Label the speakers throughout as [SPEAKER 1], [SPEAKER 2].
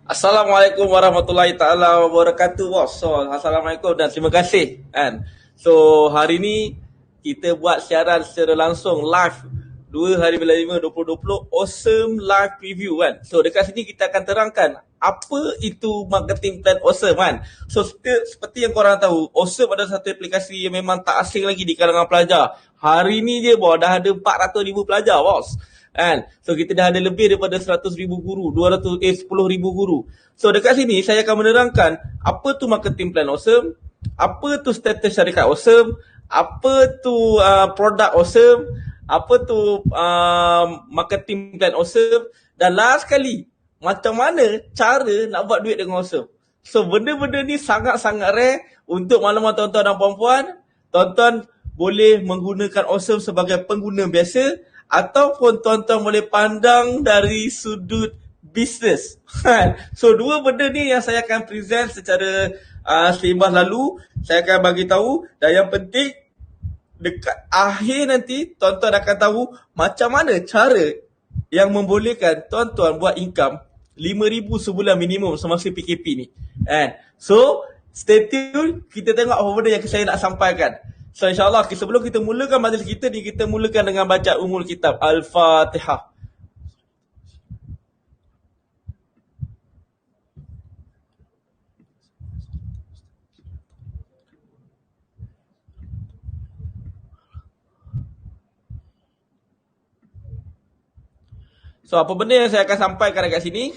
[SPEAKER 1] Assalamualaikum warahmatullahi taala wabarakatuh, bos. So, assalamualaikum dan terima kasih kan. So, hari ni kita buat siaran secara langsung live 2 hari bulan 5 2020 awesome live preview kan. So, dekat sini kita akan terangkan apa itu marketing plan awesome kan. So, seperti yang korang tahu, awesome adalah satu aplikasi yang memang tak asing lagi di kalangan pelajar. Hari ni je bos dah ada 400,000 pelajar, bos. Kan? So kita dah ada lebih daripada 100,000 guru, 10,000 guru. So dekat sini saya akan menerangkan apa tu marketing plan awesome, apa tu status syarikat awesome, apa tu produk awesome, apa tu marketing plan awesome, dan last sekali macam mana cara nak buat duit dengan awesome. So benda-benda ni sangat-sangat rare untuk maklumat tuan-tuan dan puan-puan. Tuan-tuan boleh menggunakan awesome sebagai pengguna biasa ataupun tuan-tuan boleh pandang dari sudut bisnes. So dua benda ni yang saya akan present secara seimbang lalu. Saya akan bagi tahu, dan yang penting dekat akhir nanti tuan-tuan akan tahu macam mana cara yang membolehkan tuan-tuan buat income 5,000 sebulan minimum semasa PKP ni. So stay tune, kita tengok apa benda yang saya nak sampaikan. So insyaAllah sebelum kita mulakan majlis kita ni, kita mulakan dengan baca umul kitab Al-Fatihah. So apa benda yang saya akan sampaikan dekat sini,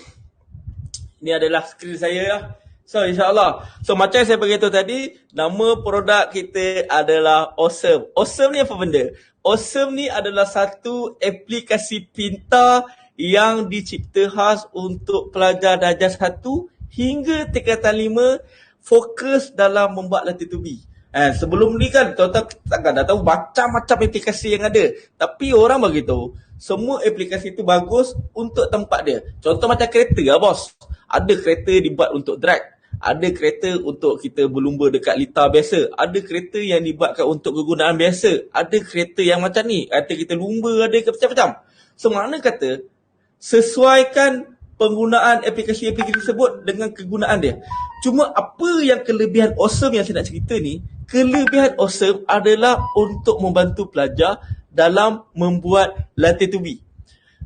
[SPEAKER 1] ini adalah skrin saya lah. So insyaAllah. So macam saya beritahu tadi, nama produk kita adalah Awesome. Awesome ni apa benda? Awesome ni adalah satu aplikasi pintar yang dicipta khas untuk pelajar darjah 1 hingga tingkatan 5 fokus dalam membuat latih tubi. Sebelum ni kan tuan-tuan takkan dah tahu macam-macam aplikasi yang ada. Tapi orang bagi tahu semua aplikasi tu bagus untuk tempat dia. Contoh macam kereta lah, bos. Ada kereta dibuat untuk drag, ada kereta untuk kita berlumba dekat litar biasa, ada kereta yang dibuatkan untuk kegunaan biasa, ada kereta yang macam ni, ada kita lumba, ada macam-macam. So mana kata sesuaikan penggunaan aplikasi-aplikasi tersebut dengan kegunaan dia. Cuma apa yang kelebihan awesome yang saya nak cerita ni, kelebihan awesome adalah untuk membantu pelajar dalam membuat latih tubi.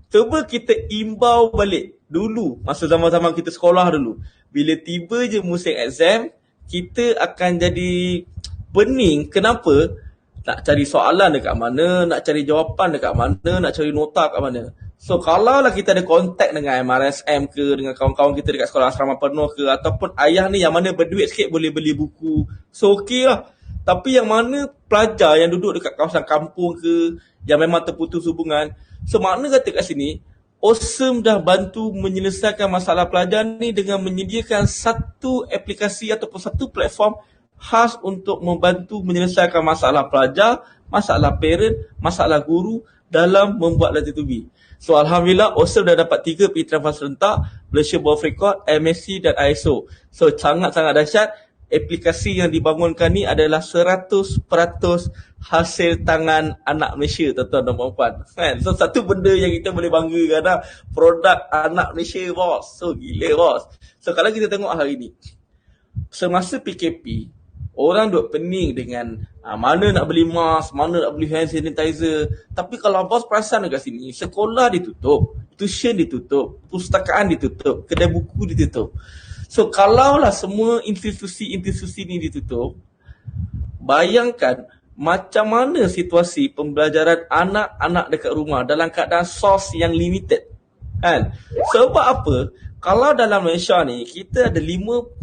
[SPEAKER 1] Cuba kita imbau balik dulu, masa zaman-zaman kita sekolah dulu. Bila tiba je musim exam, kita akan jadi pening. Kenapa? Nak cari soalan dekat mana, nak cari jawapan dekat mana, nak cari nota kat mana. So kalau lah kita ada kontak dengan MRSM ke, dengan kawan-kawan kita dekat sekolah asrama penuh ke, ataupun ayah ni yang mana berduit sikit boleh beli buku, so okey lah. Tapi yang mana pelajar yang duduk dekat kawasan kampung ke, yang memang terputus hubungan, so makna kata kat sini, Awesome dah bantu menyelesaikan masalah pelajar ni dengan menyediakan satu aplikasi ataupun satu platform khas untuk membantu menyelesaikan masalah pelajar, masalah parent, masalah guru dalam membuat latih tubi. So Alhamdulillah, Awesome dah dapat 3 pengintirafan serentak, Malaysia Board of Record, MSc dan ISO. So sangat-sangat dahsyat. Aplikasi yang dibangunkan ni adalah 100% hasil tangan anak Malaysia, tuan-tuan dan puan-puan. So satu benda yang kita boleh banggakan lah, produk anak Malaysia, bos. So gila, bos. So kalau kita tengok hari ni, semasa PKP, orang duk pening dengan mana nak beli mask, mana nak beli hand sanitizer. Tapi kalau bos perasan dekat sini, sekolah ditutup, tuition ditutup, pustakaan ditutup, kedai buku ditutup. So kalaulah semua institusi-institusi ni ditutup, bayangkan macam mana situasi pembelajaran anak-anak dekat rumah dalam keadaan sos yang limited. Sebab apa? Kalau dalam Malaysia ni, kita ada 5.2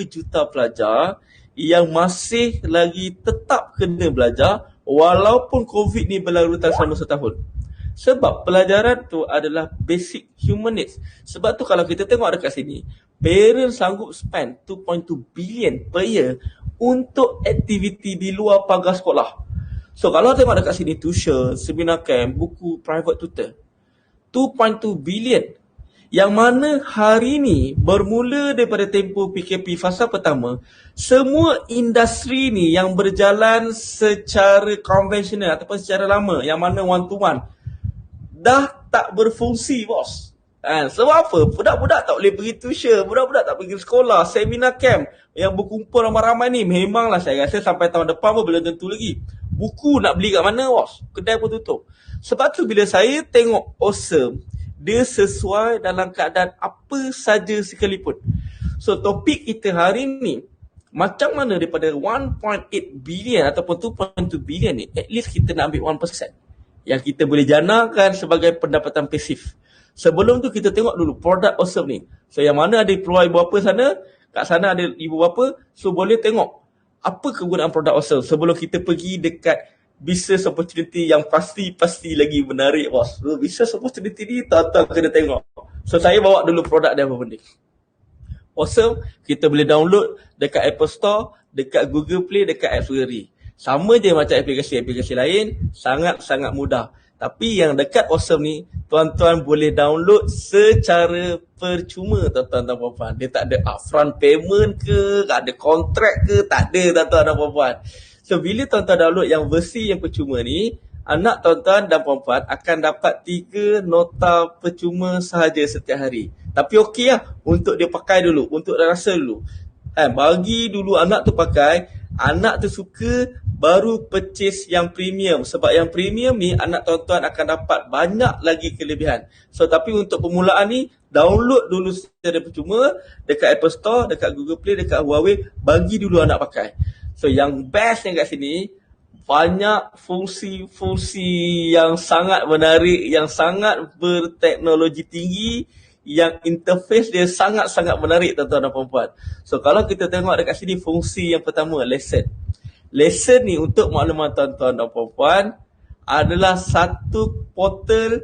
[SPEAKER 1] juta pelajar yang masih lagi tetap kena belajar walaupun COVID ni berlarutan selama setahun. Sebab pelajaran tu adalah basic human needs. Sebab tu kalau kita tengok dekat sini, parents sanggup spend 2.2 billion per year untuk aktiviti di luar pagar sekolah. So kalau tengok dekat sini, tuition, seminar camp, buku, private tutor, 2.2 billion. Yang mana hari ni bermula daripada tempoh PKP fasa pertama, semua industri ni yang berjalan secara konvensional ataupun secara lama, yang mana one to one, dah tak berfungsi, bos. Sebab apa? Budak-budak tak boleh pergi tuition, budak-budak tak pergi sekolah, seminar camp yang berkumpul ramai-ramai ni. Memanglah saya rasa sampai tahun depan pun belum tentu lagi. Buku nak beli kat mana, bos? Kedai pun tutup. Sebab tu bila saya tengok Awesome, dia sesuai dalam keadaan apa saja sekalipun. So topik kita hari ni, macam mana daripada 1.8 bilion ataupun 2.2 bilion ni, at least kita nak ambil 1% yang kita boleh janakan sebagai pendapatan pasif. Sebelum tu kita tengok dulu produk Awesome ni. So yang mana ada peluang ibu bapa sana, kat sana ada ibu bapa, so boleh tengok apa kegunaan produk Awesome sebelum kita pergi dekat business opportunity yang pasti lagi menarik, bos. So business opportunity ni tuan-tuan kena tengok. So saya bawa dulu produk dia apa benda. Awesome, kita boleh download dekat Apple Store, dekat Google Play, dekat App Store. Sama je macam aplikasi-aplikasi lain, sangat-sangat mudah. Tapi yang dekat Awesome ni, tuan-tuan boleh download secara percuma, tuan-tuan dan puan-puan. Dia tak ada upfront payment ke, tak ada kontrak ke, tak ada, tuan-tuan dan puan-puan. So bila tuan-tuan download yang versi yang percuma ni, anak tuan-tuan dan puan-puan akan dapat 3 nota percuma sahaja setiap hari. Tapi okey lah untuk dia pakai dulu, untuk dia rasa dulu. Bagi dulu anak tu pakai, anak tu suka, baru purchase yang premium. Sebab yang premium ni anak tuan-tuan akan dapat banyak lagi kelebihan. So tapi untuk permulaan ni, download dulu secara percuma dekat Apple Store, dekat Google Play, dekat Huawei. Bagi dulu anak pakai. So yang bestnya kat sini, banyak fungsi-fungsi yang sangat menarik, yang sangat berteknologi tinggi, yang interface dia sangat-sangat menarik, tuan-tuan dan puan-puan. So kalau kita tengok dekat sini, fungsi yang pertama, lesson. Lesson ni untuk makluman tuan-tuan dan puan-puan adalah satu portal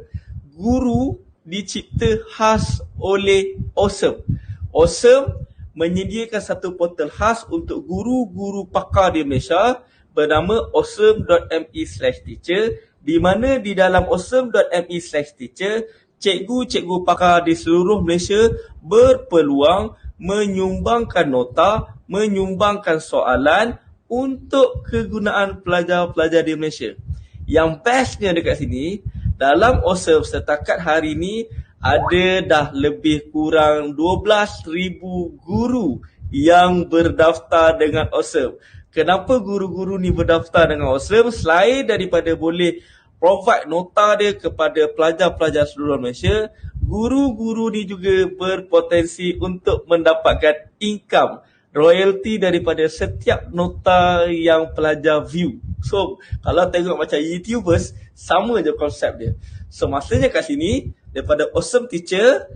[SPEAKER 1] guru dicipta khas oleh Awesome. Awesome menyediakan satu portal khas untuk guru-guru pakar di Malaysia bernama awesome.me/teacher, di mana di dalam awesome.me/teacher, cikgu-cikgu pakar di seluruh Malaysia berpeluang menyumbangkan nota, menyumbangkan soalan untuk kegunaan pelajar-pelajar di Malaysia. Yang bestnya dekat sini, dalam Awesome setakat hari ni ada dah lebih kurang 12,000 guru yang berdaftar dengan Awesome. Kenapa guru-guru ni berdaftar dengan Awesome? Selain daripada boleh provide nota dia kepada pelajar-pelajar seluruh Malaysia, guru-guru ni juga berpotensi untuk mendapatkan income, royalty daripada setiap nota yang pelajar view. So, kalau tengok macam YouTubers, sama je konsep dia. So, maksudnya kat sini, daripada Awesome Teacher,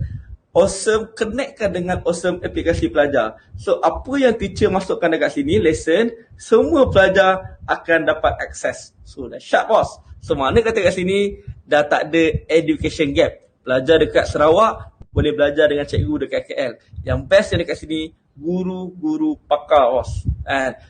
[SPEAKER 1] Awesome connectkan dengan Awesome aplikasi pelajar. So, apa yang teacher masukkan dekat sini, lesson, semua pelajar akan dapat akses. So, dah sharp, bos. So, mana kata kat sini, dah tak ada education gap. Pelajar dekat Sarawak, boleh belajar dengan cikgu dekat KL. Yang best yang dekat sini, guru-guru pakar, bos.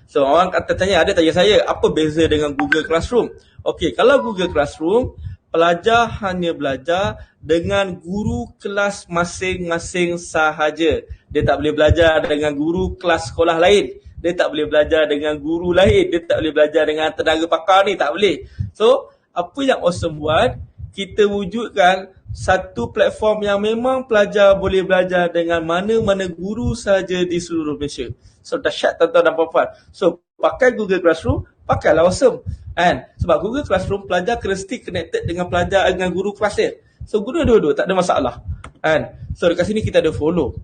[SPEAKER 1] So, orang kata tanya saya, apa beza dengan Google Classroom? Okey, kalau Google Classroom, pelajar hanya belajar dengan guru kelas masing-masing sahaja. Dia tak boleh belajar dengan guru kelas sekolah lain. Dia tak boleh belajar dengan guru lain. Dia tak boleh belajar dengan tenaga pakar ni, tak boleh. So, apa yang Awesome buat, kita wujudkan satu platform yang memang pelajar boleh belajar dengan mana-mana guru sahaja di seluruh Malaysia. So, dahsyat tuan-tuan dan puan-puan. So, pakai Google Classroom, pakailah Awesome. Sebab Google Classroom, pelajar kena stick connected dengan pelajar, dengan guru kelas dia. So, guna dua-dua, tak ada masalah. So, dekat sini kita ada follow.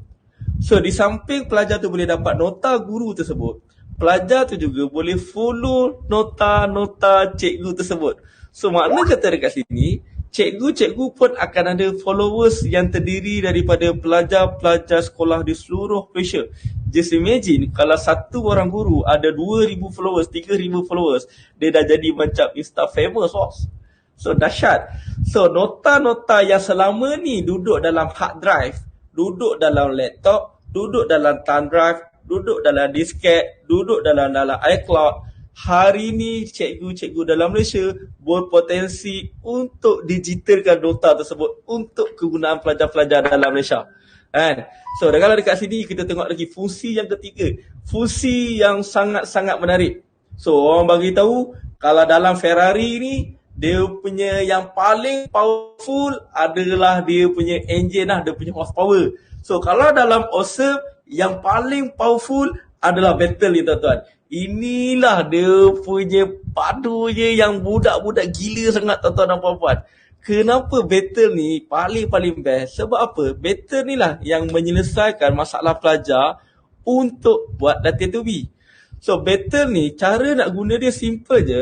[SPEAKER 1] So, di samping pelajar tu boleh dapat nota guru tersebut, pelajar tu juga boleh follow nota-nota cikgu tersebut. So, makna kata dekat sini, cikgu-cikgu pun akan ada followers yang terdiri daripada pelajar-pelajar sekolah di seluruh Malaysia. Just imagine kalau satu orang guru ada 2,000 followers, 3,000 followers, dia dah jadi macam Insta famous, bos. So, dahsyat. So, nota-nota yang selama ni duduk dalam hard drive, duduk dalam laptop, duduk dalam thumb drive, duduk dalam disket, duduk dalam iCloud, hari ni cikgu-cikgu dalam Malaysia berpotensi untuk digitalkan nota tersebut untuk kegunaan pelajar-pelajar dalam Malaysia. So, kalau dekat sini kita tengok lagi fungsi yang ketiga, fungsi yang sangat-sangat menarik. So, orang bagi tahu kalau dalam Ferrari ni dia punya yang paling powerful adalah dia punya engine lah, dia punya horsepower. So kalau dalam awesome, yang paling powerful adalah battle ni tuan-tuan. Inilah dia punya padunya yang budak-budak gila sangat tuan-tuan dan puan-puan. Kenapa battle ni paling-paling best? Sebab apa? Battle ni lah yang menyelesaikan masalah pelajar untuk buat latihan tubi. So battle ni cara nak guna dia simple je.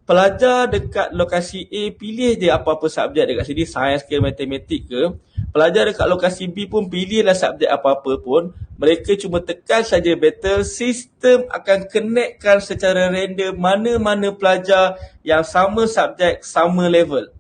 [SPEAKER 1] Pelajar dekat lokasi A pilih je apa-apa subjek dekat sini, sains ke matematik ke. Pelajar dekat lokasi B pun pilihlah subjek apa-apa pun. Mereka cuma tekan saja battle, sistem akan connectkan secara random mana-mana pelajar yang sama subjek, sama level.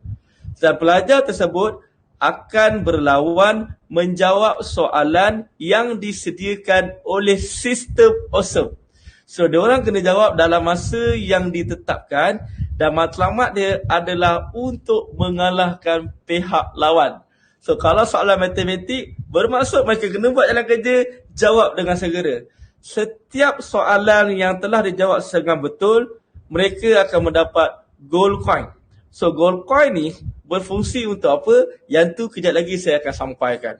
[SPEAKER 1] Dan pelajar tersebut akan berlawan menjawab soalan yang disediakan oleh sistem awesome. So, diorang kena jawab dalam masa yang ditetapkan dan matlamat dia adalah untuk mengalahkan pihak lawan. So, kalau soalan matematik, bermaksud mereka kena buat jalan kerja, jawab dengan segera. Setiap soalan yang telah dijawab dengan betul, mereka akan mendapat gold coin. So, gold coin ni berfungsi untuk apa? Yang tu kejap lagi saya akan sampaikan.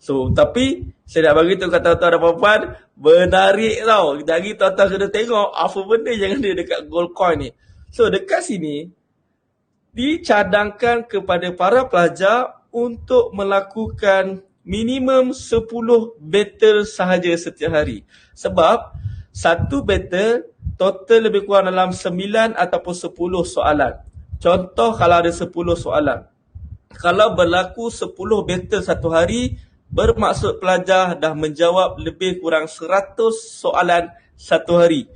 [SPEAKER 1] So, tapi saya nak bagi tahu kat tuan-tuan dan puan-puan, menarik tau. Jadi tuan-tuan kena tengok apa benda yang ada dekat gold coin ni. So, dekat sini, dicadangkan kepada para pelajar untuk melakukan minimum 10 battle sahaja setiap hari. Sebab, satu battle total lebih kurang dalam 9 ataupun 10 soalan. Contoh kalau ada 10 soalan. Kalau berlaku 10 battle satu hari, bermaksud pelajar dah menjawab lebih kurang 100 soalan satu hari.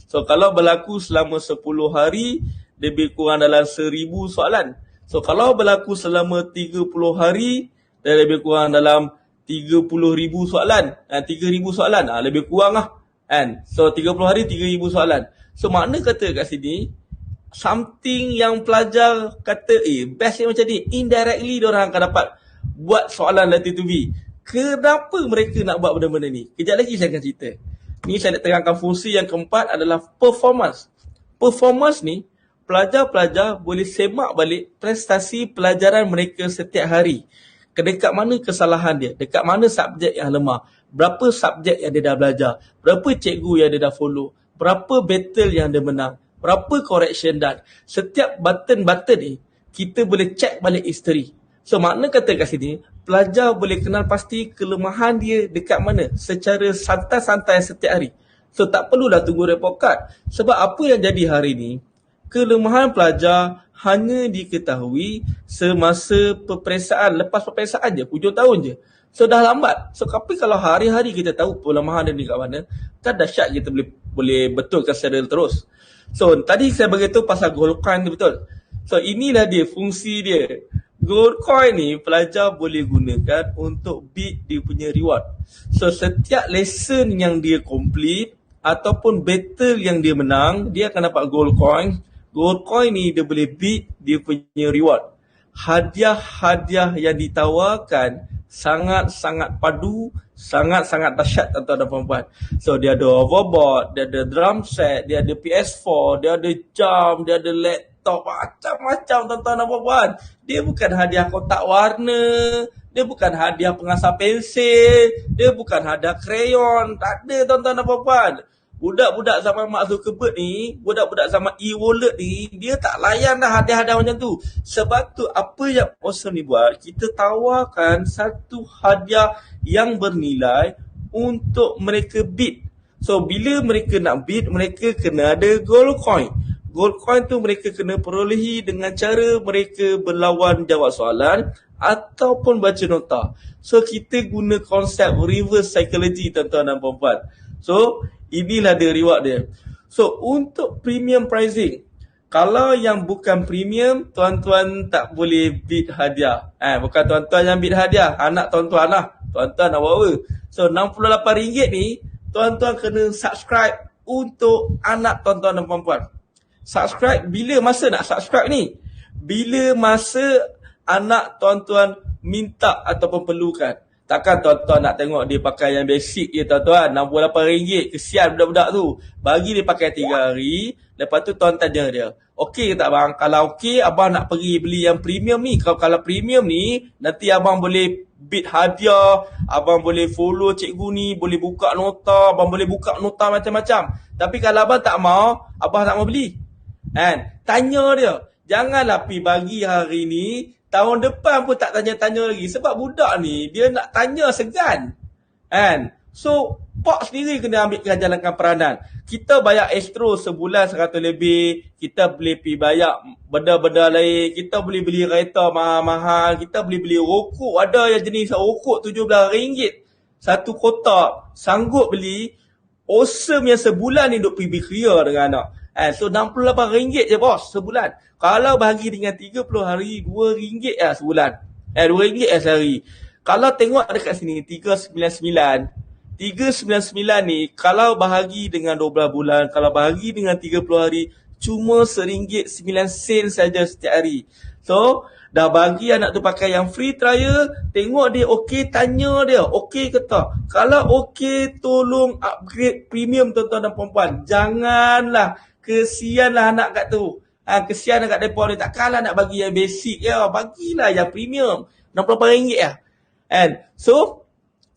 [SPEAKER 1] So kalau berlaku selama 10 hari, lebih kurang dalam 1000 soalan. So kalau berlaku selama 30 hari, dah lebih kurang dalam 30,000 soalan. 3,000 soalan, lebih kurang lah. Kan? So 30 hari 3,000 soalan. So makna kata kat sini, something yang pelajar kata best yang macam ni, indirectly diorang akan dapat buat soalan latitude B. Kenapa mereka nak buat benda-benda ni? Kejap lagi saya akan cerita. Ni saya nak terangkan fungsi yang keempat adalah performance. Performance ni, pelajar-pelajar boleh semak balik prestasi pelajaran mereka setiap hari. Dekat mana kesalahan dia, dekat mana subjek yang lemah, berapa subjek yang dia dah belajar, berapa cikgu yang dia dah follow, berapa battle yang dia menang, berapa correction dan setiap button-button ni kita boleh check balik history. So makna kata kat sini, pelajar boleh kenal pasti kelemahan dia dekat mana secara santai-santai setiap hari. So tak perlulah tunggu report card. Sebab apa yang jadi hari ni, kelemahan pelajar hanya diketahui semasa peperiksaan, lepas peperiksaan je, hujung tahun je. So dah lambat. So tapi kalau hari-hari kita tahu kelemahan dia dekat mana, kan dahsyat kita boleh betulkan secara terus. So tadi saya beritahu pasal gold coin tu betul. So inilah dia fungsi dia. Gold coin ni pelajar boleh gunakan untuk beat dia punya reward. So setiap lesson yang dia complete ataupun battle yang dia menang, dia akan dapat gold coin. Gold coin ni dia boleh beat dia punya reward. Hadiah-hadiah yang ditawarkan sangat-sangat padu, sangat-sangat dahsyat tuan-tuan dan puan-puan. So dia ada hoverboard, dia ada drum set, dia ada PS4, dia ada jam, dia ada laptop, macam-macam tuan-tuan dan puan-puan. Dia bukan hadiah kotak warna, dia bukan hadiah pengasah pensil, dia bukan hadiah krayon, tak ada tuan-tuan dan puan-puan. Budak-budak zaman Mark Zuckerberg ni, budak-budak zaman e-wallet ni, dia tak layan dah hadiah-hadiah macam tu. Sebab tu apa yang Awesome ni buat, kita tawarkan satu hadiah yang bernilai untuk mereka bid. So bila mereka nak bid, mereka kena ada gold coin. Gold coin tu mereka kena perolehi dengan cara mereka berlawan jawab soalan ataupun baca nota. So kita guna konsep reverse psychology tuan-tuan dan puan-puan. So inilah dia reward dia. So untuk premium pricing, kalau yang bukan premium, tuan-tuan tak boleh bid hadiah. Bukan tuan-tuan yang bid hadiah, anak tuan-tuan lah. Tuan-tuan nak buat apa? So RM68 ni, tuan-tuan kena subscribe untuk anak tuan-tuan dan puan-puan. Subscribe bila masa nak subscribe ni? Bila masa anak tuan-tuan minta ataupun perlukan. Takkan tuan-tuan nak tengok dia pakai yang basic je tuan-tuan, RM68. Kesian budak-budak tu. Bagi dia pakai 3 hari, lepas tu tuan tanya dia, okey ke tak bang? Kalau okey, abang nak pergi beli yang premium ni. Kalau premium ni, nanti abang boleh bid hadiah, abang boleh follow cikgu ni, boleh buka nota, abang boleh buka nota macam-macam. Tapi kalau abang tak mau, abang tak mau beli. Kan? Tanya dia. Janganlah pergi bagi hari ni, tahun depan pun tak tanya-tanya lagi. Sebab budak ni, dia nak tanya segan. Kan? So, Pak sendiri kena ambil jalankan peranan. Kita bayar Astro sebulan 100 lebih. Kita boleh pergi bayar benda-benda lain. Kita boleh beli kereta mahal-mahal. Kita boleh beli rokok. Ada yang jenis rokok RM17. Satu kotak. Sanggup beli. Awesome yang sebulan ni duk pergi beria dengan anak. So RM68 je bos sebulan. Kalau bahagi dengan 30 hari, RM2 lah sebulan. RM2 lah sehari. Kalau tengok dekat sini, 399. 399 ni, kalau bahagi dengan 12 bulan, kalau bahagi dengan 30 hari, cuma RM1.09 saja setiap hari. So, dah bagi anak tu pakai yang free trial, tengok dia okey, tanya dia, okey ke tak? Kalau okey, tolong upgrade premium tuan-tuan dan puan-puan. Janganlah, kesianlah anak kat tu. Kesian dekat mereka ni, takkanlah nak bagi yang basic ya, bagilah yang premium. RM68 lah. So,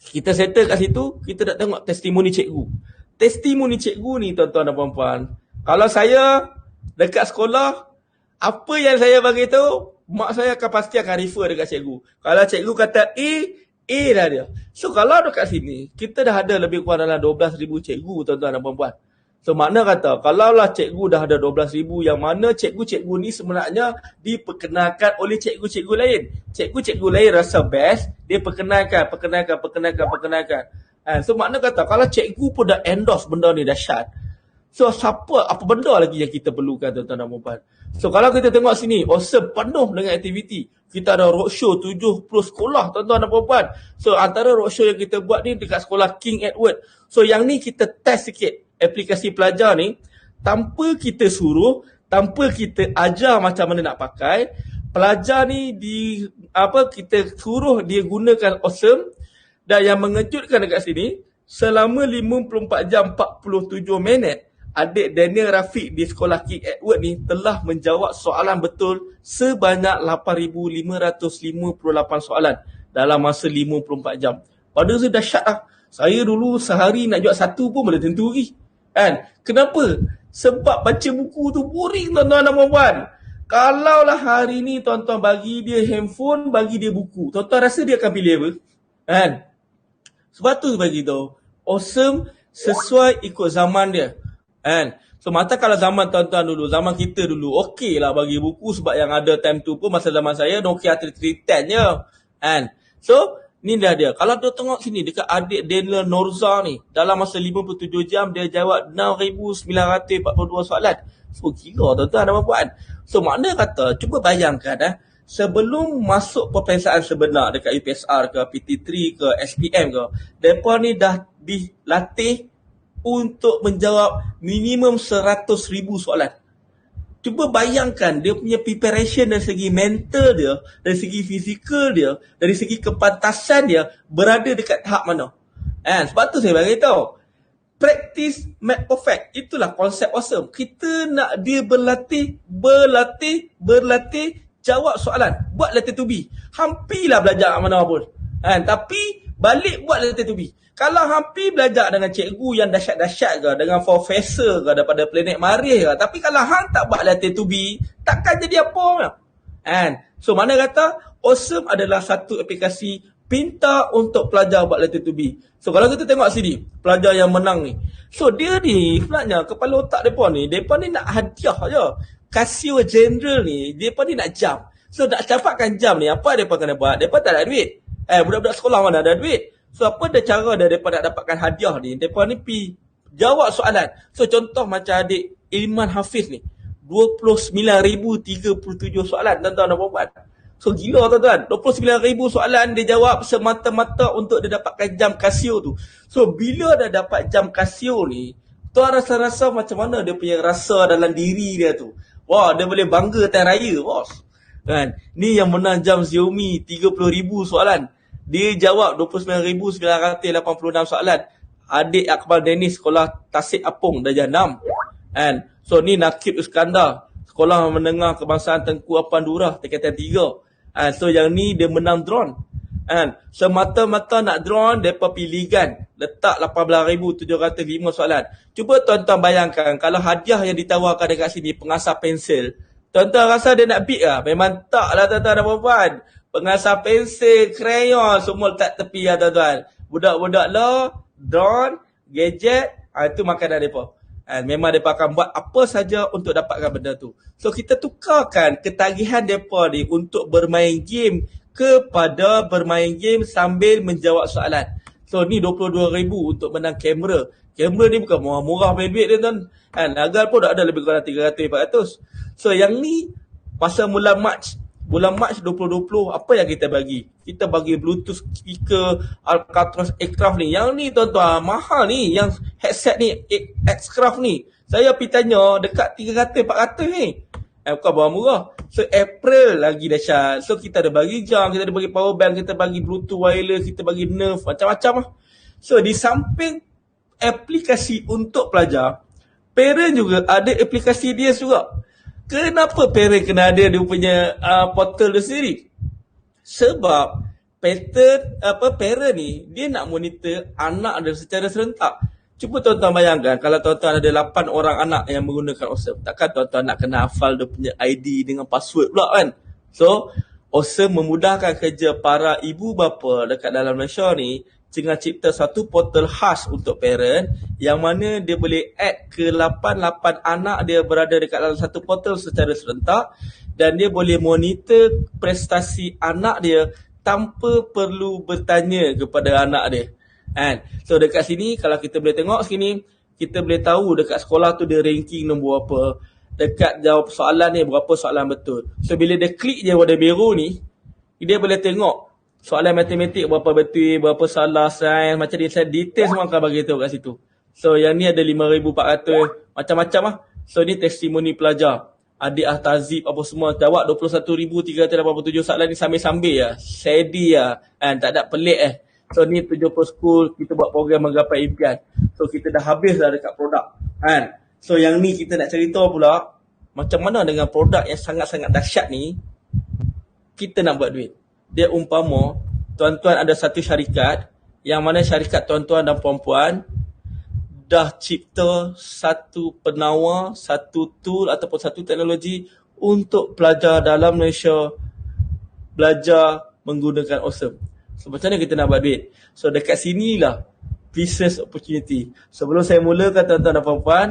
[SPEAKER 1] kita settle kat situ, kita nak tengok testimoni cikgu. Testimoni cikgu ni tuan-tuan dan puan-puan, kalau saya dekat sekolah, apa yang saya bagi tahu, mak saya akan pasti akan refer dekat cikgu. Kalau cikgu kata A lah dia. So kalau dekat sini, kita dah ada lebih kurang dalam 12,000 cikgu tuan-tuan dan puan-puan. So makna kata, kalaulah cikgu dah ada 12,000, yang mana cikgu-cikgu ni sebenarnya diperkenalkan oleh cikgu-cikgu lain. Cikgu-cikgu lain rasa best, dia perkenalkan. So makna kata, kalau cikgu pun dah endorse benda ni dahsyat, so apa benda lagi yang kita perlukan tuan-tuan dan puan-puan. So kalau kita tengok sini, awesome, penuh dengan aktiviti. Kita ada roadshow 70 sekolah tuan-tuan dan puan-puan. So antara roadshow yang kita buat ni dekat sekolah King Edward. So yang ni kita test sikit aplikasi pelajar ni, tanpa kita suruh, tanpa kita ajar macam mana nak pakai. Pelajar ni kita suruh dia gunakan awesome. Dan yang mengejutkan dekat sini, selama 54 jam 47 minit, adik Daniel Rafiq di sekolah King Edward ni telah menjawab soalan betul sebanyak 8,558 soalan dalam masa 54 jam. Pada tu dahsyat lah. Saya dulu sehari nak jawab satu pun boleh tentu lagi. Kenapa? Sebab baca buku tu boring tuan-tuan dan puan-puan. Kalaulah hari ni tuan-tuan bagi dia handphone, bagi dia buku, tuan-tuan rasa dia akan pilih apa? Sebab tu bagi tahu, awesome sesuai ikut zaman dia. So mata kalau zaman tuan-tuan dulu, zaman kita dulu, okey lah bagi buku sebab yang ada time tu pun masa zaman saya Nokia 3310 je. So ni dah dia. Kalau dia tengok sini dekat adik Daniel Norza ni, dalam masa 57 jam dia jawab 6,942 soalan. So gila tuan-tuan dan puan-puan. So makna kata, cuba bayangkan sebelum masuk peperiksaan sebenar dekat UPSR ke, PT3 ke, SPM ke, mereka ni dah dilatih untuk menjawab minimum 100,000 soalan. Cuba bayangkan dia punya preparation dari segi mental dia, dari segi fizikal dia, dari segi kepantasan dia berada dekat tahap mana. Sebab tu saya bagi tahu, practice make perfect. Itulah konsep awesome. Kita nak dia berlatih, jawab soalan, buat letter to be. Hampirlah belajar kat mana pun. Tapi balik buat letter to be. Kalau hampir belajar dengan cikgu yang dahsyat-dahsyat ke, dengan profesor ke daripada planet Marih ke, tapi kalau hang tak buat letter to be, takkan jadi apa. So mana kata awesome adalah satu aplikasi pintar untuk pelajar buat letter to be. So kalau kita tengok sini, pelajar yang menang ni, so dia ni sebenarnya kepala otak mereka ni nak hadiah je. Casio General ni, mereka ni nak jam. So nak dapatkan jam ni, apa mereka kena buat? Mereka tak ada duit. Budak-budak sekolah mana ada duit? So apa ada cara mereka nak dapatkan hadiah ni? Mereka ni pergi jawab soalan. So contoh macam adik Ilman Hafiz ni, 29,037 soalan tuan-tuan dan puan-puan. So gila tuan-tuan, 29,000 soalan dia jawab semata-mata untuk dia dapatkan jam Casio tu. So bila dah dapat jam Casio ni, tuan rasa-rasa macam mana dia punya rasa dalam diri dia tu. Wah, dia boleh bangga time raya bos. Ni yang menang jam Xiaomi 30,000 soalan. Dia jawab 29,986 soalan. Adik Akmal Dennis sekolah Tasik Apung darjah 6. Kan? So ni Nakib Iskandar sekolah menengah kebangsaan Tengku Apan Durah tingkatan 3. So yang ni dia menang drone. Semata-mata nak drone, mereka pilih kan. Letak 18,705 soalan. Cuba tuan-tuan bayangkan, kalau hadiah yang ditawarkan dekat sini, pengasah pensel. Tuan-tuan rasa dia nak beat lah? Memang tak lah tuan-tuan dan puan. Pengasah pensel, krayon, semua letak tepi lah tuan-tuan. Budak-budak lah, drone, gadget, itu makanan mereka. Memang mereka akan buat apa saja untuk dapatkan benda tu. So kita tukarkan ketagihan mereka ni untuk bermain game kepada bermain game sambil menjawab soalan. So ni 22,000 untuk menang kamera. Kamera ni bukan murah-murah main duit dia tuan. Harga pun dah ada lebih kurang 300-400. So yang ni masa bulan Mac 2020, apa yang kita bagi? Kita bagi Bluetooth speaker Alcatraz Aircraft ni. Yang ni tuan-tuan mahal ni, yang headset ni Xcraft ni. Saya pergi tanya dekat 300-400 ni. Bukan barang murah. So April lagi dahsyat. So kita ada bagi jam, kita ada bagi power bank, kita bagi Bluetooth wireless, kita bagi nerf, macam-macam lah. So di samping aplikasi untuk pelajar, parent juga ada aplikasi dia juga. Kenapa parent kena ada dia punya portal dia sendiri? Sebab parent ni dia nak monitor anak dia secara serentak. Cuba tuan-tuan bayangkan kalau tuan-tuan ada 8 orang anak yang menggunakan Awesome. Takkan tuan-tuan nak kena hafal dia punya ID dengan password pula kan? So, Awesome memudahkan kerja para ibu bapa dekat dalam Malaysia ni dengan cipta satu portal khas untuk parent yang mana dia boleh add ke 8 anak dia berada dekat dalam satu portal secara serentak dan dia boleh monitor prestasi anak dia tanpa perlu bertanya kepada anak dia. So dekat sini kalau kita boleh tengok sini, kita boleh tahu dekat sekolah tu dia ranking nombor apa. Dekat jawab soalan ni berapa soalan betul. So bila dia klik je warna biru ni, dia boleh tengok soalan matematik berapa betul, berapa salah, sains, macam ni, detail semua akan bagi tahu kat situ. So yang ni ada 5,400, macam-macam lah. So ni testimoni pelajar. Adik Tazib apa semua jawab 21,387 soalan ni sambil-sambil lah. Steady lah. Tak ada pelik So ni 70 school, kita buat program menggapai impian. So kita dah habis dah dekat produk. So yang ni kita nak cerita pula, macam mana dengan produk yang sangat-sangat dahsyat ni, kita nak buat duit. Dia umpama, tuan-tuan ada satu syarikat, yang mana syarikat tuan-tuan dan puan-puan dah cipta satu penawar, satu tool ataupun satu teknologi untuk pelajar dalam Malaysia belajar menggunakan Awesome. So macam mana kita nak buat duit? So dekat sinilah business opportunity. Sebelum saya mulakan tuan-tuan dan puan-puan,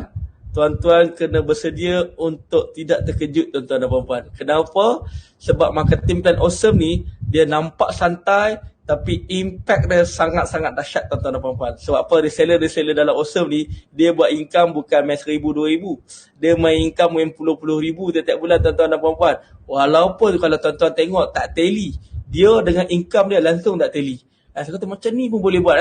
[SPEAKER 1] tuan-tuan kena bersedia untuk tidak terkejut tuan-tuan dan puan-puan. Kenapa? Sebab marketing plan Awesome ni, dia nampak santai tapi impact dia sangat-sangat dahsyat tuan-tuan dan puan-puan. Sebab apa? Reseller dalam Awesome ni, dia buat income bukan main 1,000-2,000. Dia main income main puluh-puluh ribu setiap bulan tuan-tuan dan puan-puan. Walaupun kalau tuan-tuan tengok tak tally, dia dengan income dia langsung tak tally. Saya kata macam ni pun boleh buat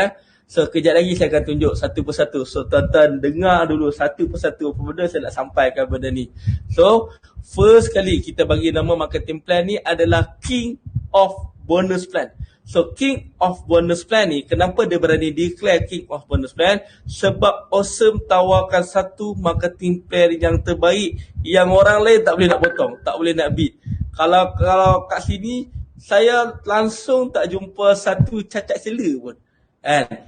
[SPEAKER 1] So kejap lagi saya akan tunjuk satu persatu. So tuan-tuan dengar dulu satu persatu apa benda saya nak sampaikan benda ni. So first kali kita bagi nama marketing plan ni adalah King of Bonus Plan. So King of Bonus Plan ni, kenapa dia berani declare King of Bonus Plan? Sebab Awesome tawarkan satu marketing plan yang terbaik yang orang lain tak boleh nak potong, tak boleh nak beat. Kalau kat sini saya langsung tak jumpa satu cacat cela pun.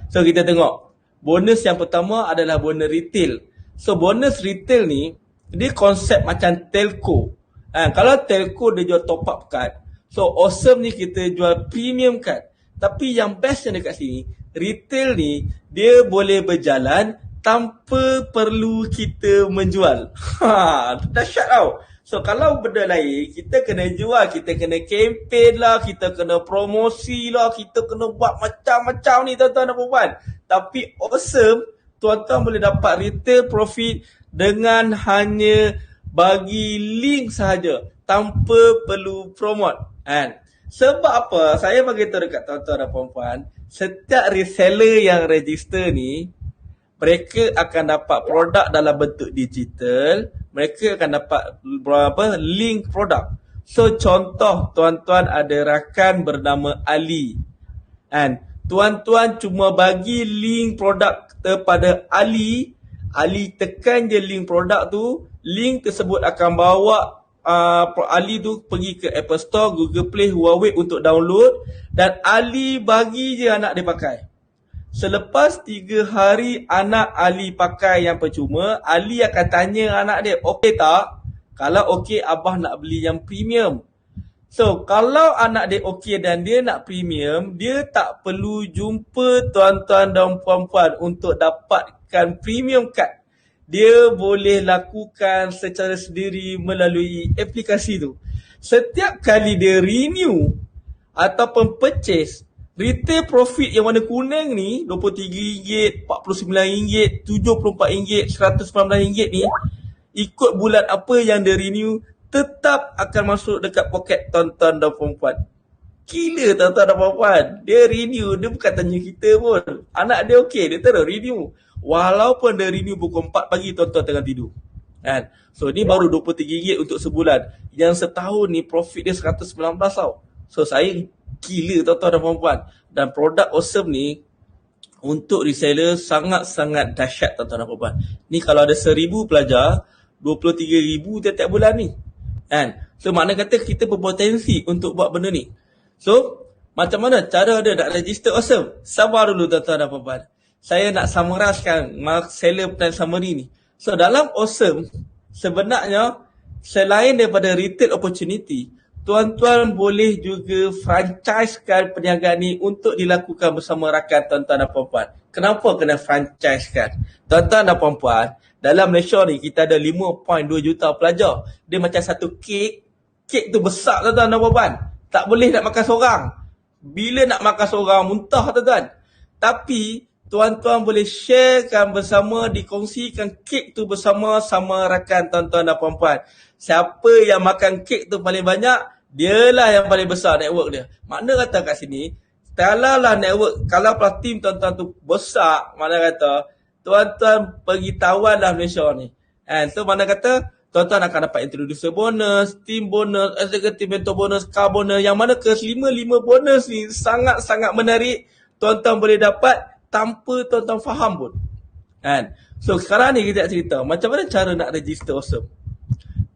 [SPEAKER 1] So kita tengok. Bonus yang pertama adalah bonus retail. So bonus retail ni, dia konsep macam telco. Kalau telco dia jual top up card, so Awesome ni kita jual premium card. Tapi yang bestnya dekat sini, retail ni dia boleh berjalan tanpa perlu kita menjual. Dahsyat tau. So kalau benda lain, kita kena jual, kita kena campaign lah, kita kena promosi lah, kita kena buat macam-macam ni tuan-tuan dan puan. Tapi Awesome, tuan-tuan boleh dapat retail profit dengan hanya bagi link sahaja, tanpa perlu promote. Sebab apa? Saya bagi tahu dekat tuan-tuan dan puan-puan, setiap reseller yang register ni, mereka akan dapat produk dalam bentuk digital, mereka akan dapat link produk. So contoh tuan-tuan ada rakan bernama Ali. And tuan-tuan cuma bagi link produk kepada Ali. Ali tekan je link produk tu, link tersebut akan bawa Ali tu pergi ke Apple Store, Google Play, Huawei untuk download, dan Ali bagi je anak dia pakai. Selepas 3 hari anak Ali pakai yang percuma, Ali akan tanya anak dia, okey tak? Kalau okey, abah nak beli yang premium. So, kalau anak dia okey dan dia nak premium, dia tak perlu jumpa tuan-tuan dan puan-puan untuk dapatkan premium card. Dia boleh lakukan secara sendiri melalui aplikasi tu. Setiap kali dia renew ataupun purchase, retail profit yang warna kuning ni, RM23, RM49, RM74, RM119 ni, ikut bulan apa yang dia renew, tetap akan masuk dekat poket tuan-tuan dan perempuan. Gila tuan-tuan dan perempuan. Dia renew, dia bukan tanya kita pun. Anak dia okey, dia terus renew. Walaupun dia renew pukul 4 pagi, tuan-tuan tengah tidur. Kan? So ni baru RM23 untuk sebulan. Yang setahun ni profit dia 119 tau. So saya gila tuan-tuan dan perempuan. Dan produk Awesome ni untuk reseller sangat-sangat dahsyat tuan-tuan dan perempuan. Ni kalau ada 1,000 pelajar, RM23,000 tiap-tiap bulan ni. Kan? So makna kata kita berpotensi untuk buat benda ni. So macam mana cara dia nak register Awesome? Sabar dulu tuan-tuan dan puan-puan. Saya nak summarizkan seller plan summary ni. So dalam Awesome, sebenarnya selain daripada retail opportunity, tuan-tuan boleh juga franchisekan perniagaan ni untuk dilakukan bersama rakan tuan-tuan dan puan-puan. Kenapa kena franchisekan? Tuan-tuan dan puan-puan, dalam Malaysia ni kita ada 5.2 juta pelajar. Dia macam satu kek. Kek tu besar tuan-tuan dan puan-puan. Tak boleh nak makan seorang. Bila nak makan seorang, muntah tuan-tuan. Tapi tuan-tuan boleh sharekan bersama, dikongsikan kek tu bersama sama rakan tuan-tuan dan puan-puan. Siapa yang makan kek tu paling banyak, dialah yang paling besar network dia. Makna kata kat sini, kalau lah network, kalau team tuan-tuan tu besar, makna kata tuan-tuan pergi tawan lah Malaysia ni. And so mana kata tuan-tuan akan dapat introducer bonus, team bonus, executive mentor bonus, car bonus, yang mana ke-5 bonus ni sangat-sangat menarik. Tuan-tuan boleh dapat tanpa tuan-tuan faham pun. And so sekarang ni kita nak cerita macam mana cara nak register Awesome.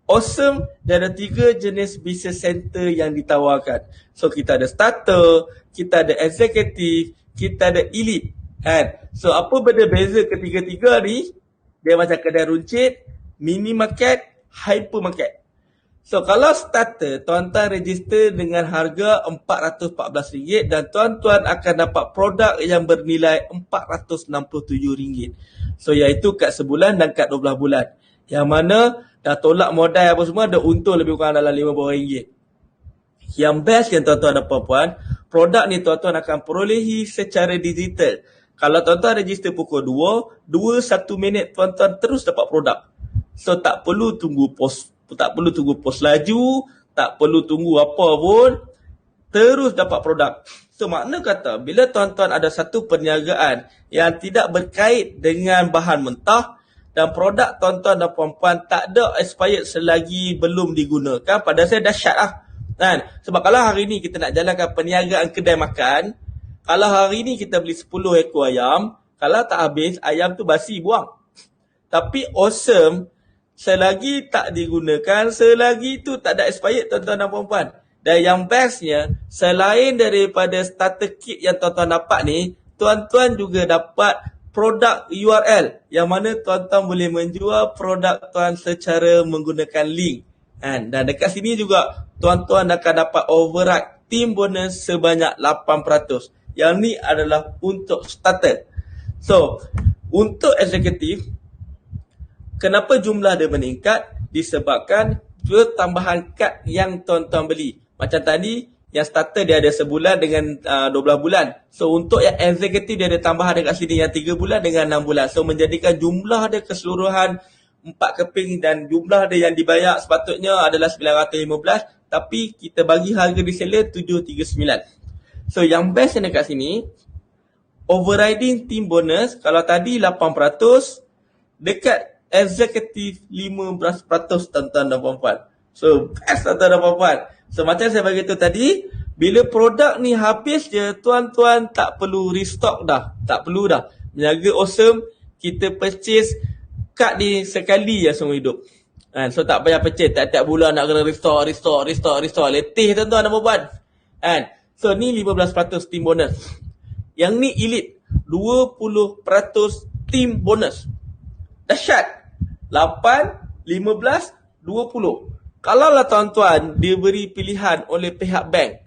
[SPEAKER 1] Awesome, dia ada 3 jenis business center yang ditawarkan. So kita ada starter, kita ada executive, kita ada elite. Kan? So apa benda beza ketiga-tiga ni? Dia macam kedai runcit, mini market, hypermarket. So kalau starter, tuan-tuan register dengan harga RM414 dan tuan-tuan akan dapat produk yang bernilai RM467. So iaitu kad sebulan dan kad 12 bulan. Yang mana dah tolak modal apa semua, ada untung lebih kurang dalam RM50. Yang best yang tuan-tuan dan puan-puan, produk ni tuan-tuan akan perolehi secara digital. Kalau tuan-tuan register pukul 2, 1 minit tuan-tuan terus dapat produk. So tak perlu tunggu pos laju, tak perlu tunggu apa pun, terus dapat produk. So makna kata bila tuan-tuan ada satu perniagaan yang tidak berkait dengan bahan mentah dan produk tuan-tuan dan puan-puan tak ada expired selagi belum digunakan, pada saya dahsyat lah. Kan? Sebab kalau hari ni kita nak jalankan perniagaan kedai makan, kalau hari ni kita beli 10 ekor ayam, kalau tak habis, ayam tu basi buang. Tapi Awesome, selagi tak digunakan, selagi tu tak ada expired tuan-tuan dan puan-puan. Dan yang bestnya, selain daripada starter kit yang tuan-tuan dapat ni, tuan-tuan juga dapat produk URL yang mana tuan-tuan boleh menjual produk tuan secara menggunakan link. Dan dekat sini juga tuan-tuan akan dapat override team bonus sebanyak 8%. Yang ni adalah untuk starter. So, untuk eksekutif, kenapa jumlah dia meningkat? Disebabkan tambahan kad yang tuan-tuan beli. Macam tadi, yang starter dia ada sebulan dengan 12 bulan. So, untuk yang eksekutif dia ada tambahan dekat sini yang 3 bulan dengan 6 bulan. So, menjadikan jumlah dia keseluruhan 4 keping dan jumlah dia yang dibayar sepatutnya adalah 915. Tapi kita bagi harga reseller 739. So, yang best yang dekat sini, overriding team bonus, kalau tadi 8%, dekat executive 15% tuan-tuan dan puan-puan. So, best tuan-tuan dan puan-puan. So, macam saya beritahu tadi, Bila produk ni habis je, tuan-tuan tak perlu restock dah. Tak perlu dah. Menjaga awesome, kita purchase kad ni sekali je seumur hidup. So tak payah purchase, tiap-tiap bulan nak kena restock. Letih tuan-tuan dan puan. So ni 15% team bonus. Yang ni elite, 20% team bonus. Dahsyat. 8, 15, 20. Kalaulah tuan-tuan diberi pilihan oleh pihak bank,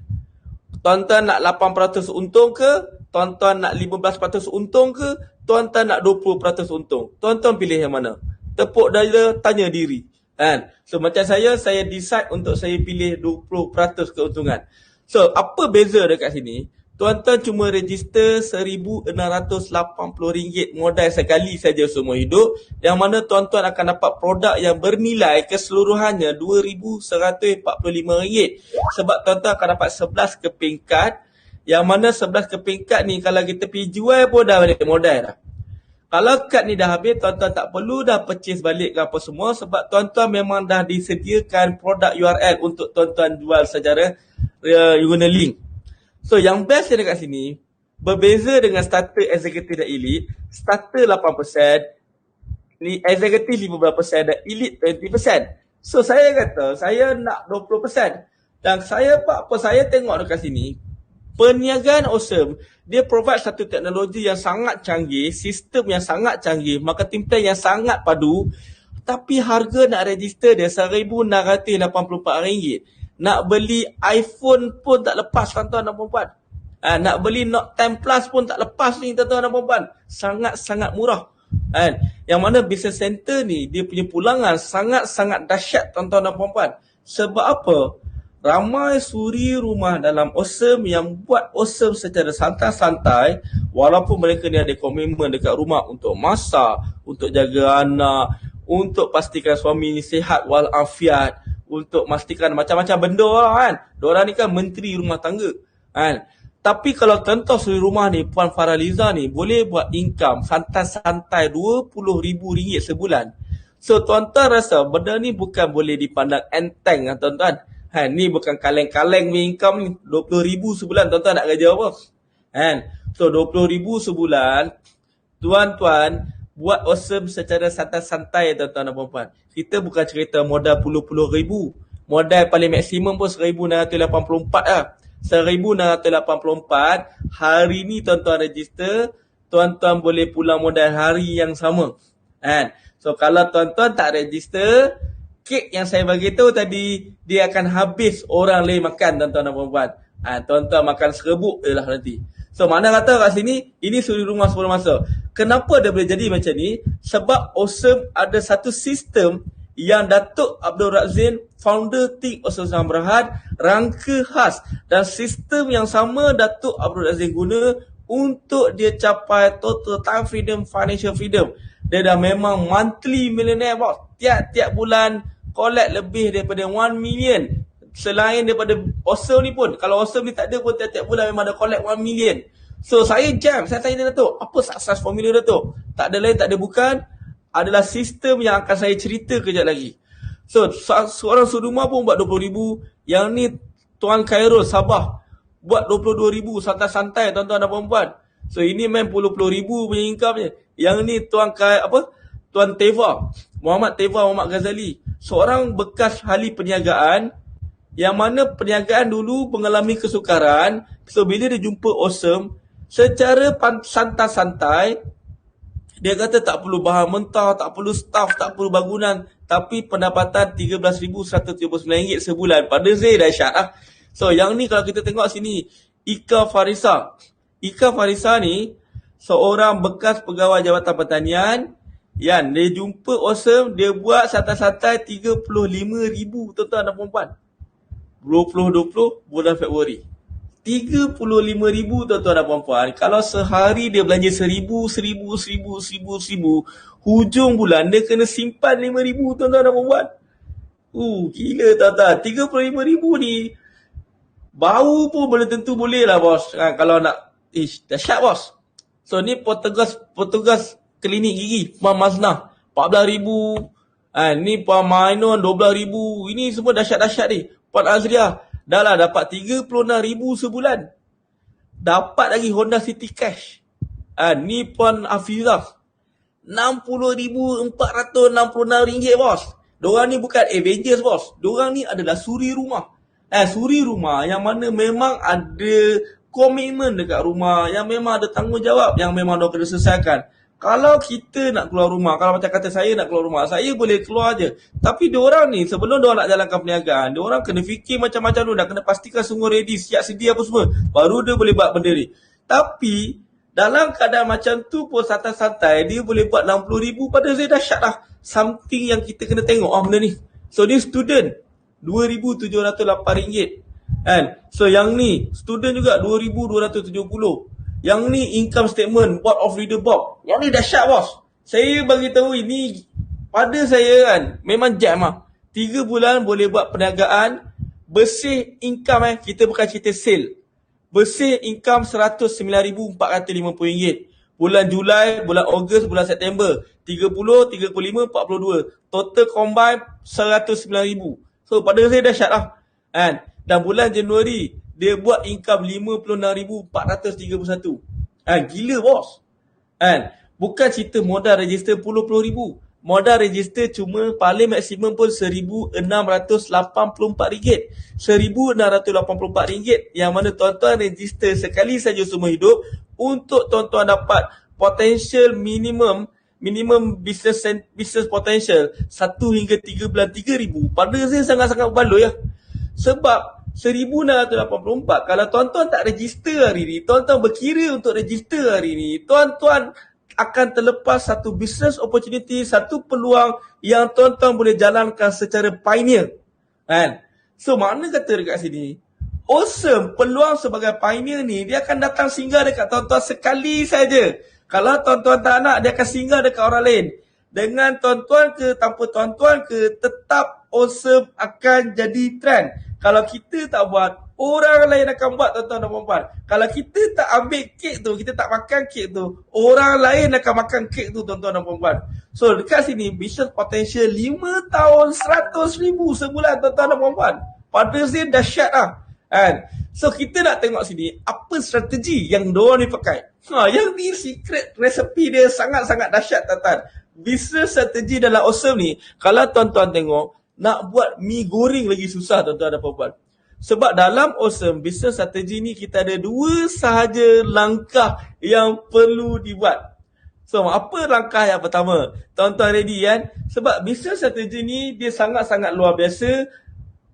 [SPEAKER 1] tuan-tuan nak 8% untung ke, tuan-tuan nak 15% untung ke, tuan-tuan nak 20% untung, tuan-tuan pilih yang mana? Tepuk dada, tanya diri. So macam saya decide untuk saya pilih 20% keuntungan. So apa beza dekat sini? Tuan-tuan cuma register RM1,680 modal sekali saja seumur hidup, yang mana tuan-tuan akan dapat produk yang bernilai keseluruhannya RM2,145. Sebab tuan-tuan akan dapat 11 keping kad, yang mana 11 keping kad ni kalau kita pergi jual pun dah balik modal dah. Kalau kad ni dah habis, tuan-tuan tak perlu dah purchase balik ke apa semua, sebab tuan-tuan memang dah disediakan produk URL untuk tuan-tuan jual secara guna link. So yang best dekat sini, berbeza dengan starter, executive dan elite. Starter 8%, ni executive 15% dan elite 20%. So saya kata, saya nak 20%. Dan saya tengok dekat sini, perniagaan awesome, dia provide satu teknologi yang sangat canggih, sistem yang sangat canggih, marketing plan yang sangat padu, tapi harga nak register dia RM1,684. Nak beli iPhone pun tak lepas tuan-tuan dan puan-puan. Nak beli Note 10 Plus pun tak lepas ni tuan-tuan dan puan-puan. Sangat-sangat murah. Yang mana business center ni, dia punya pulangan sangat-sangat dahsyat tuan-tuan dan puan-puan. Sebab apa? Ramai suri rumah dalam awesome yang buat awesome secara santai-santai, walaupun mereka ni ada komitmen dekat rumah untuk masak, untuk jaga anak, untuk pastikan suami ni sihat walafiat, untuk memastikan macam-macam benda lah kan. Diorang ni kan menteri rumah tangga kan. Tapi kalau contoh suri rumah ni, Puan Faraliza ni boleh buat income santai-santai RM20,000 sebulan. So tuan-tuan rasa benda ni bukan boleh dipandang enteng lah tuan-tuan. Ni bukan kaleng-kaleng punya income ni. RM20,000 sebulan, tuan-tuan nak kerja apa? So RM20,000 sebulan, tuan-tuan buat awesome secara santai-santai tuan-tuan dan puan-puan. Kita bukan cerita modal puluh-puluh ribu. Modal paling maksimum pun RM1,684 lah. RM1,684, hari ni tuan-tuan register, tuan-tuan boleh pulang modal hari yang sama. So kalau tuan-tuan tak register, kek yang saya bagi tahu tadi, dia akan habis orang lain makan tuan-tuan dan puan-puan. Tuan-tuan makan serbuk je lah nanti. So mana kata kat sini, ini suri rumah sebelum masa. Kenapa dia boleh jadi macam ni? Sebab awesome ada satu sistem yang Datuk Abdul Razin, founder Think Awesome Zaman Berhad, rangka khas. Dan sistem yang sama Datuk Abdul Razin guna untuk dia capai total time freedom, financial freedom. Dia dah memang monthly millionaire boss. Tiap-tiap bulan collect lebih daripada 1 million. Selain daripada awesome ni pun, kalau awesome ni tak ada pun, tiap-tiap bulan memang ada collect 1 million. So saya saya tanya dia, Datuk, apa success formula Datuk? Tak ada lain, tak ada bukan, adalah sistem yang akan saya cerita kejap lagi. So seorang serumah pun buat 20,000. Yang ni Tuan Khairul Sabah buat 22,000 santai-santai tuan-tuan dan puan-puan. So ini main puluh-puluh ribu punya income je. Yang ni Tuan Teva, Muhammad Ghazali, seorang bekas ahli perniagaan, yang mana perniagaan dulu mengalami kesukaran. So bila dia jumpa awesome, secara santai-santai, dia kata tak perlu bahan mentah, tak perlu staff, tak perlu bangunan, tapi pendapatan RM13,139 sebulan. Pada saya dahsyat lah. So yang ni kalau kita tengok sini, Ika Farisa ni seorang bekas pegawai Jabatan Pertanian, yang dia jumpa awesome, dia buat santai-santai 35,000 tuan-tuan dan puan-puan. 2020 bulan Februari. 35,000 tuan-tuan dan puan-puan. Kalau sehari dia belanja 1,000, hujung bulan dia kena simpan 5,000 tuan-tuan dan puan-puan. Gila tuan-tuan. 35,000 ni bau pun belum tentu boleh lah bos. Kalau nak, dahsyat bos. So ni petugas klinik gigi, Puan Maznah, 14,000. Ni Puan Mainun, 12,000. Ini semua dahsyat-dahsyat ni. Puan Azriah, Dah lah dapat 36,000 sebulan. Dapat lagi Honda City Cash. Ni Puan Hafizah. RM60,466 bos. Diorang ni bukan Avengers bos. Diorang ni adalah suri rumah. Suri rumah yang mana memang ada komitmen dekat rumah, yang memang ada tanggungjawab yang memang diorang kena selesaikan. Kalau kita nak keluar rumah, kalau macam kata saya nak keluar rumah, saya boleh keluar je. Tapi diorang ni sebelum diorang nak jalankan perniagaan, diorang kena fikir macam-macam dulu, dah kena pastikan semua ready, siap sedia apa semua. Baru dia boleh buat benda ni. Tapi dalam keadaan macam tu pun santai-santai dia boleh buat 60,000, pada saya dahsyat lah. Something yang kita kena tengok benda ni. So dia student RM2,708 kan. So yang ni student juga 2,270. Yang ni income statement board of leader board. Yang ni dahsyat bos. Saya bagi tahu ini pada saya kan memang jam lah. 3 bulan boleh buat perniagaan bersih income kita bukan cerita sale. Bersih income RM109,450. Bulan Julai, bulan Ogos, bulan September 30, 35, 42. Total combine RM109,000. So pada saya dahsyat lah kan. Dan bulan Januari dia buat income RM56,431. Gila bos kan. Bukan cerita modal register puluh-puluh ribu. Modal register cuma paling maksimum pun RM1,684. RM1,684 yang mana tuan-tuan register sekali saja seumur hidup untuk tuan-tuan dapat potential minimum business potential 1 hingga 3 bulan 3,000. Pada saya sangat-sangat berbaloi lah. Sebab 1,684 kalau tuan-tuan tak register hari ni, tuan-tuan berkira untuk register hari ni, tuan-tuan akan terlepas satu business opportunity, satu peluang yang tuan-tuan boleh jalankan secara pioneer kan. So mana kata dekat sini awesome, peluang sebagai pioneer ni dia akan datang singgah dekat tuan-tuan sekali saja. Kalau tuan-tuan tak nak, dia akan singgah dekat orang lain. Dengan tuan-tuan ke tanpa tuan-tuan ke, tetap awesome akan jadi trend. Kalau kita tak buat, orang lain akan buat tuan-tuan dan puan-puan. Kalau kita tak ambil kek tu, kita tak makan kek tu, orang lain akan makan kek tu tuan-tuan dan puan-puan. So dekat sini, business potential 5 tahun 100,000 sebulan tuan-tuan dan puan-puan. Pada saya dahsyat lah kan. So kita nak tengok sini apa strategi yang diorang ni pakai. Yang ni secret recipe dia sangat-sangat dahsyat tuan-tuan. Business strategi dalam awesome ni, kalau tuan-tuan tengok, nak buat mi goreng lagi susah tuan-tuan dan puan-puan. Sebab dalam awesome business strategi ni kita ada 2 sahaja langkah yang perlu dibuat. So apa langkah yang pertama? Tuan-tuan ready kan? Sebab business strategi ni dia sangat-sangat luar biasa.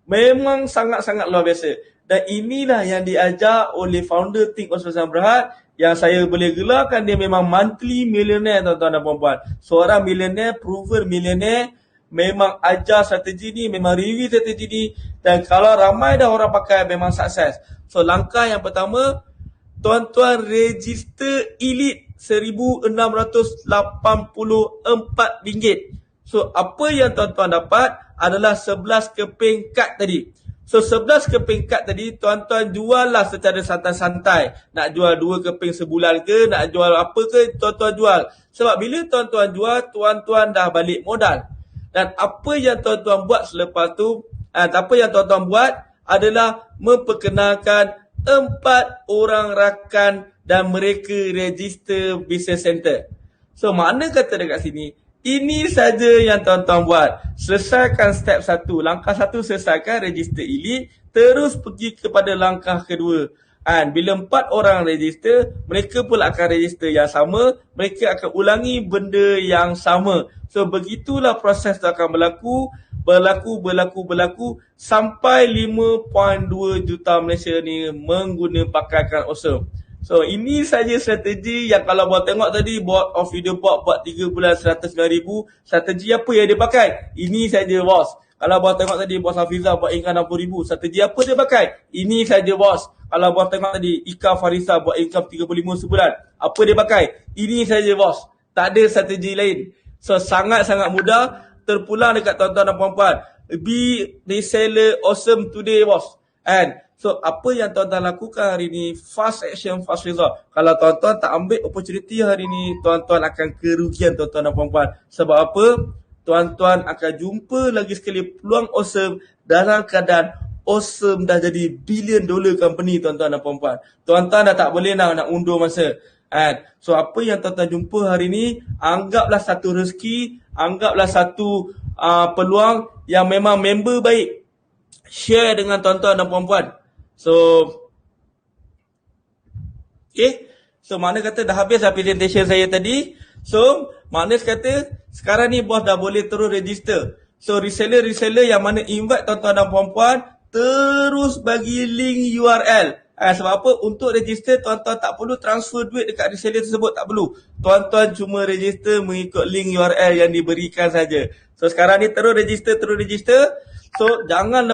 [SPEAKER 1] Memang sangat-sangat luar biasa. Dan inilah yang diajar oleh founder Think Awesome Berhad, yang saya boleh gelarkan dia memang monthly millionaire tuan-tuan dan puan-puan. Seorang millionaire, proven millionaire, memang ajar strategi ni, memang review strategi ni, dan kalau ramai dah orang pakai memang sukses. So langkah yang pertama, tuan-tuan register elite RM1,684. So apa yang tuan-tuan dapat adalah 11 keping kad tadi. So 11 keping kad tadi tuan-tuan jual lah secara santai-santai. Nak jual 2 keping sebulan ke, nak jual apa ke, tuan-tuan jual. Sebab bila tuan-tuan jual, tuan-tuan dah balik modal. Dan apa yang tuan-tuan buat selepas tu, apa yang tuan-tuan buat adalah memperkenalkan 4 orang rakan dan mereka register business center. So mana kata dekat sini, ini saja yang tuan-tuan buat. Selesaikan step 1. Langkah 1 selesaikan, register elite. Terus pergi kepada langkah kedua. Bila 4 orang register, mereka pula akan register yang sama. Mereka akan ulangi benda yang sama. So begitulah proses tu akan berlaku. Berlaku sampai 5.2 juta Malaysia ni mengguna pakaikan awesome. So ini saja strategi yang kalau buat tengok tadi board of video board buat 3 bulan 109,000. Strategi apa yang dia pakai? Ini saja bos. Kalau buat tengok tadi bos Hafizah buat income 60,000. Strategi apa dia pakai? Ini saja bos. Kalau buat tengok tadi Ika Farisa buat income 35 sebulan. Apa dia pakai? Ini saja bos. Tak ada strategi lain. So sangat-sangat mudah. Terpulang dekat tuan-tuan dan puan-puan. Be reseller awesome today bos. So apa yang tuan-tuan lakukan hari ni, fast action, fast result. Kalau tuan-tuan tak ambil opportunity hari ni, tuan-tuan akan kerugian tuan-tuan dan puan-puan. Sebab apa? Tuan-tuan akan jumpa lagi sekali peluang awesome dalam keadaan awesome, dah jadi billion dollar company tuan-tuan dan puan-puan. Tuan-tuan dah tak boleh nak undur masa. So apa yang tuan-tuan jumpa hari ni, anggaplah satu rezeki, anggaplah satu peluang yang memang member baik. Share dengan tuan-tuan dan puan-puan. So, okay. So mana kata dah habis lah presentation saya tadi. So, mana kata sekarang ni bos dah boleh terus register. So reseller-reseller yang mana invite tuan-tuan dan puan-puan, terus bagi link URL. Sebab apa? Untuk register, tuan-tuan tak perlu transfer duit dekat reseller tersebut, tak perlu. Tuan-tuan cuma register mengikut link URL yang diberikan saja. So sekarang ni terus register. So jangan